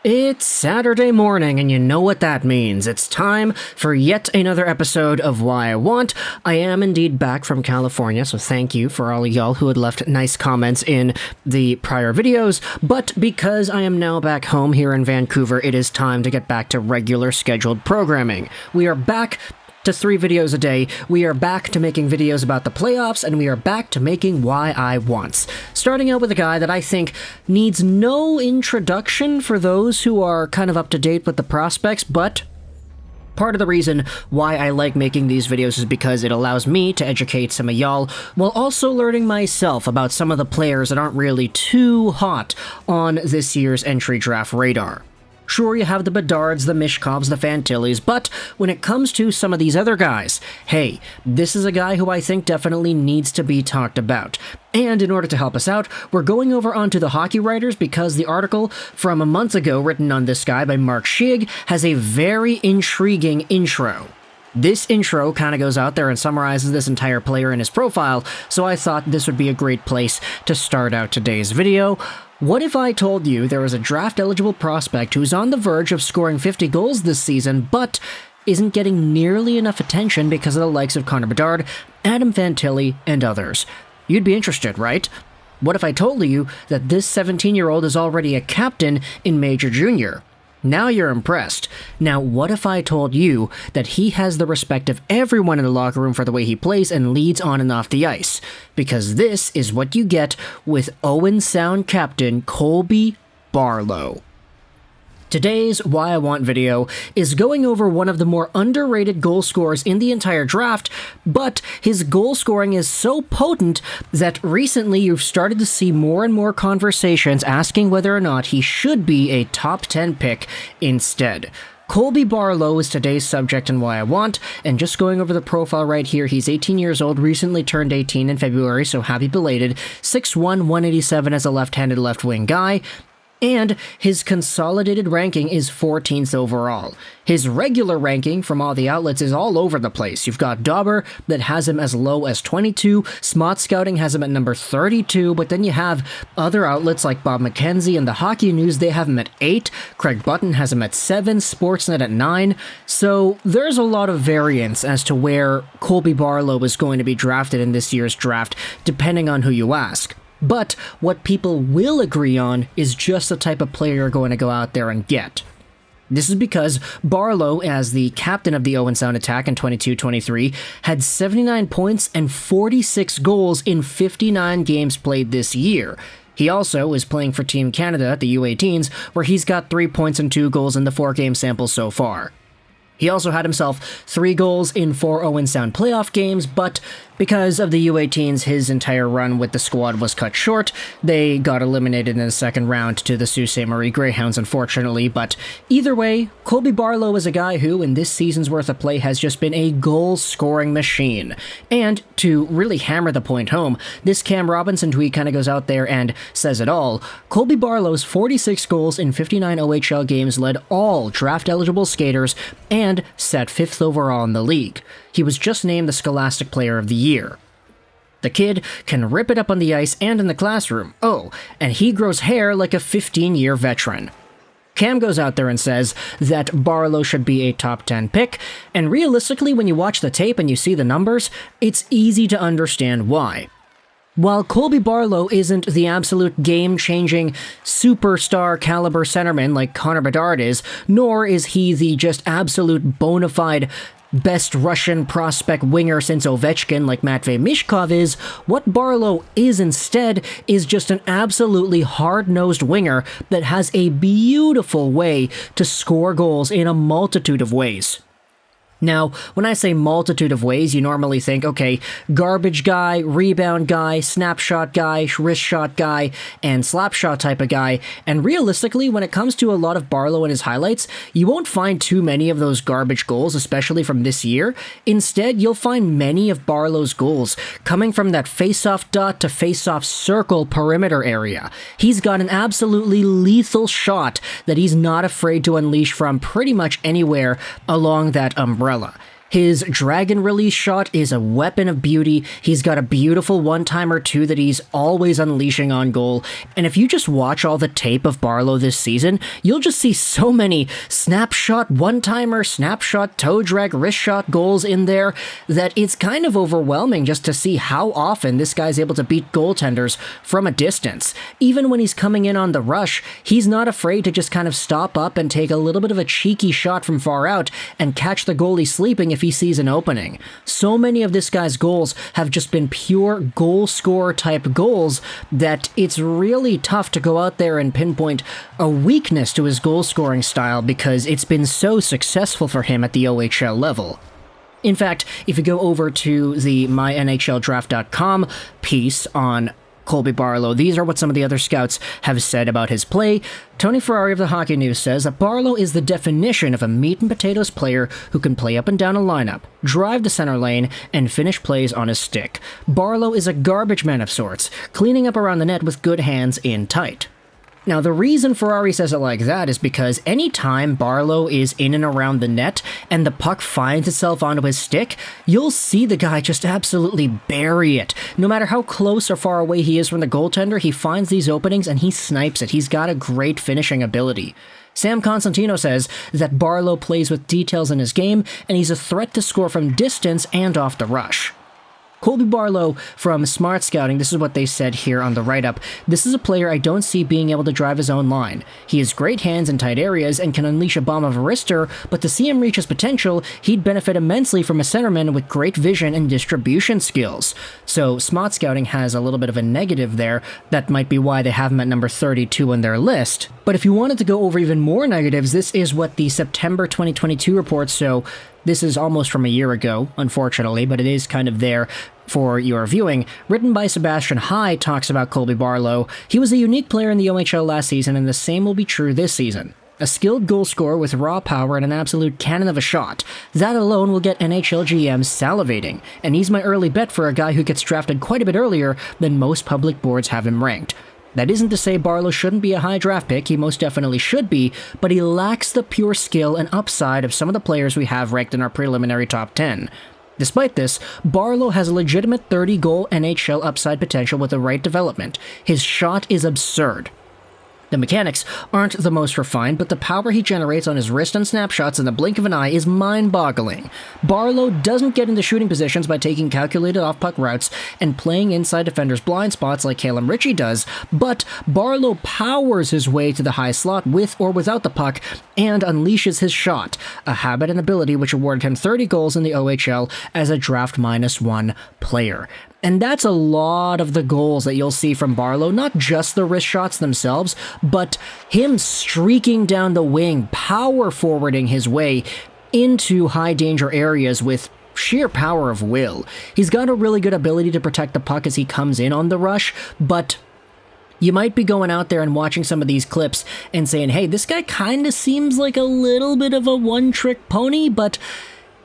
It's Saturday morning, and you know what that means. It's time for yet another episode of Why I Want. I am indeed back from California, so thank you for all of y'all who had left nice comments in the prior videos. But because I am now back home here in Vancouver, it is time to get back to regular scheduled programming. We are back to 3 videos a day. We are back to making videos about the playoffs, and we are back to making Why I Wants. Starting out with a guy that I think needs no introduction for those who are kind of up to date with the prospects, but part of the reason why I like making these videos is because it allows me to educate some of y'all, while also learning myself about some of the players that aren't really too hot on this year's entry draft radar. Sure, you have the Bedards, the Michkovs, the Fantillis, but when it comes to some of these other guys, hey, this is a guy who I think definitely needs to be talked about. And in order to help us out, we're going over onto the hockey writers because the article from a month ago written on this guy by Mark Shig has a very intriguing intro. This intro kind of goes out there and summarizes this entire player and his profile, so I thought this would be a great place to start out today's video. What if I told you there was a draft-eligible prospect who's on the verge of scoring 50 goals this season, but isn't getting nearly enough attention because of the likes of Connor Bedard, Adam Fantilli, and others? You'd be interested, right? What if I told you that this 17-year-old is already a captain in Major Junior? Now you're impressed. Now what if I told you that he has the respect of everyone in the locker room for the way he plays and leads on and off the ice? Because this is what you get with Owen Sound captain Colby Barlow. Today's Why I Want video is going over one of the more underrated goal scorers in the entire draft, but his goal scoring is so potent that recently you've started to see more and more conversations asking whether or not he should be a top 10 pick instead. Colby Barlow is today's subject and Why I Want, and just going over the profile right here, he's 18 years old, recently turned 18 in February, so happy belated, 6'1", 187 as a left-handed left-wing guy, and his consolidated ranking is 14th overall. His regular ranking from all the outlets is all over the place. You've got Dalibor that has him as low as 22, Smart Scouting has him at number 32, but then you have other outlets like Bob McKenzie and the Hockey News, they have him at 8, Craig Button has him at 7, Sportsnet at 9, so there's a lot of variance as to where Colby Barlow is going to be drafted in this year's draft, depending on who you ask. But what people will agree on is just the type of player you're going to go out there and get. This is because Barlow, as the captain of the Owen Sound Attack in 22-23, had 79 points and 46 goals in 59 games played this year. He also is playing for Team Canada at the U18s, where he's got 3 points and 2 goals in the 4-game sample so far. He also had himself 3 goals in 4 Owen Sound playoff games, but because of the U18s, his entire run with the squad was cut short. They got eliminated in the second round to the Sault Ste. Marie Greyhounds, unfortunately, but either way, Colby Barlow is a guy who, in this season's worth of play, has just been a goal-scoring machine. And to really hammer the point home, this Cam Robinson tweet kind of goes out there and says it all. Colby Barlow's 46 goals in 59 OHL games led all draft-eligible skaters and sat 5th overall in the league. He was just named the Scholastic Player of the Year. The kid can rip it up on the ice and in the classroom. Oh, and he grows hair like a 15-year veteran. Cam goes out there and says that Barlow should be a top 10 pick, and realistically, when you watch the tape and you see the numbers, it's easy to understand why. While Colby Barlow isn't the absolute game-changing, superstar caliber centerman like Connor Bedard is, nor is he the just absolute bona fide best Russian prospect winger since Ovechkin like Matvei Michkov is, what Barlow is instead is just an absolutely hard-nosed winger that has a beautiful way to score goals in a multitude of ways. Now, when I say multitude of ways, you normally think, okay, garbage guy, rebound guy, snapshot guy, wrist shot guy, and slap shot type of guy, and realistically, when it comes to a lot of Barlow and his highlights, you won't find too many of those garbage goals, especially from this year. Instead, you'll find many of Barlow's goals coming from that face-off dot to face-off circle perimeter area. He's got an absolutely lethal shot that he's not afraid to unleash from pretty much anywhere along that umbrella. His dragon release shot is a weapon of beauty. He's got a beautiful one-timer too that he's always unleashing on goal. And if you just watch all the tape of Barlow this season, you'll just see so many snapshot one-timer, snapshot toe drag, wrist shot goals in there that it's kind of overwhelming just to see how often this guy's able to beat goaltenders from a distance. Even when he's coming in on the rush, he's not afraid to just kind of stop up and take a little bit of a cheeky shot from far out and catch the goalie sleeping if he sees an opening. So many of this guy's goals have just been pure goal scorer type goals that it's really tough to go out there and pinpoint a weakness to his goal scoring style because it's been so successful for him at the OHL level. In fact, if you go over to the mynhldraft.com piece on Colby Barlow, these are what some of the other scouts have said about his play. Tony Ferrari of the Hockey News says that Barlow is the definition of a meat-and-potatoes player who can play up and down a lineup, drive the center lane, and finish plays on his stick. Barlow is a garbage man of sorts, cleaning up around the net with good hands in tight. Now, the reason Ferrari says it like that is because any time Barlow is in and around the net and the puck finds itself onto his stick, you'll see the guy just absolutely bury it. No matter how close or far away he is from the goaltender, he finds these openings and he snipes it. He's got a great finishing ability. Sam Constantino says that Barlow plays with details in his game and he's a threat to score from distance and off the rush. Colby Barlow from Smart Scouting, this is what they said here on the write-up. This is a player I don't see being able to drive his own line. He has great hands in tight areas and can unleash a bomb of a wrister, but to see him reach his potential, he'd benefit immensely from a centerman with great vision and distribution skills. So Smart Scouting has a little bit of a negative there. That might be why they have him at number 32 on their list. But if you wanted to go over even more negatives, this is what the September 2022 report, so this is almost from a year ago, unfortunately, but it is kind of there for your viewing. Written by Sebastian Heidt, talks about Colby Barlow. He was a unique player in the OHL last season, and the same will be true this season. A skilled goal scorer with raw power and an absolute cannon of a shot. That alone will get NHL GMs salivating, and he's my early bet for a guy who gets drafted quite a bit earlier than most public boards have him ranked. That isn't to say Barlow shouldn't be a high draft pick, he most definitely should be, but he lacks the pure skill and upside of some of the players we have ranked in our preliminary top 10. Despite this, Barlow has a legitimate 30-goal NHL upside potential with the right development. His shot is absurd. The mechanics aren't the most refined, but the power he generates on his wrist and snapshots in the blink of an eye is mind-boggling. Barlow doesn't get into shooting positions by taking calculated off-puck routes and playing inside defenders' blind spots like Calum Ritchie does, but Barlow powers his way to the high slot with or without the puck and unleashes his shot, a habit and ability which awarded him 30 goals in the OHL as a draft -1 player. And that's a lot of the goals that you'll see from Barlow, not just the wrist shots themselves, but him streaking down the wing, power forwarding his way into high danger areas with sheer power of will. He's got a really good ability to protect the puck as he comes in on the rush, but you might be going out there and watching some of these clips and saying, hey, this guy kind of seems like a little bit of a one-trick pony, but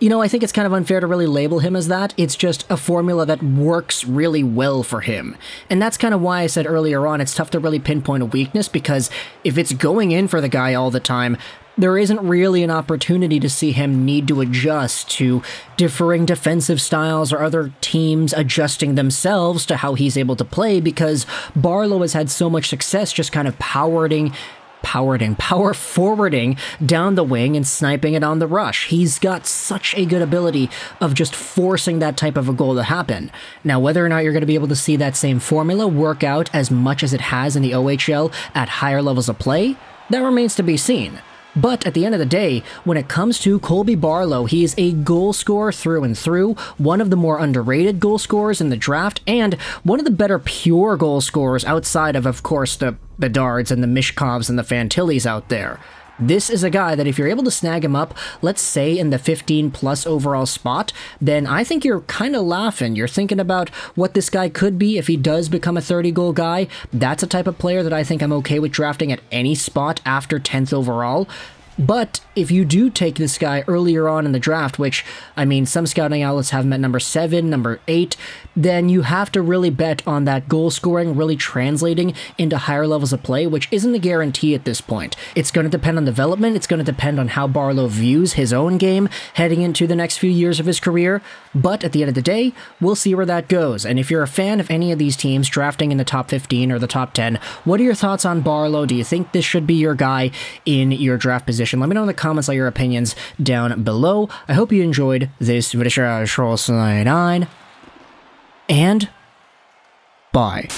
you know, I think it's kind of unfair to really label him as that. It's just a formula that works really well for him. And that's kind of why I said earlier on, it's tough to really pinpoint a weakness, because if it's going in for the guy all the time, there isn't really an opportunity to see him need to adjust to differing defensive styles or other teams adjusting themselves to how he's able to play, because Barlow has had so much success just kind of power forwarding down the wing and sniping it on the rush. He's got such a good ability of just forcing that type of a goal to happen. Now, whether or not you're going to be able to see that same formula work out as much as it has in the OHL at higher levels of play, that remains to be seen. But at the end of the day, when it comes to Colby Barlow, he is a goal scorer through and through, one of the more underrated goal scorers in the draft, and one of the better pure goal scorers outside of course, the Bedards and the Michkovs and the Fantillis out there. This is a guy that if you're able to snag him up, let's say in the 15-plus overall spot, then I think you're kind of laughing. You're thinking about what this guy could be if he does become a 30-goal guy. That's a type of player that I think I'm okay with drafting at any spot after 10th overall. But if you do take this guy earlier on in the draft, which, I mean, some scouting outlets have him at number 7, number 8, then you have to really bet on that goal scoring really translating into higher levels of play, which isn't a guarantee at this point. It's going to depend on development. It's going to depend on how Barlow views his own game heading into the next few years of his career. But at the end of the day, we'll see where that goes. And if you're a fan of any of these teams drafting in the top 15 or the top 10, what are your thoughts on Barlow? Do you think this should be your guy in your draft position? Let me know in the comments all your opinions down below. I hope you enjoyed this video, and bye.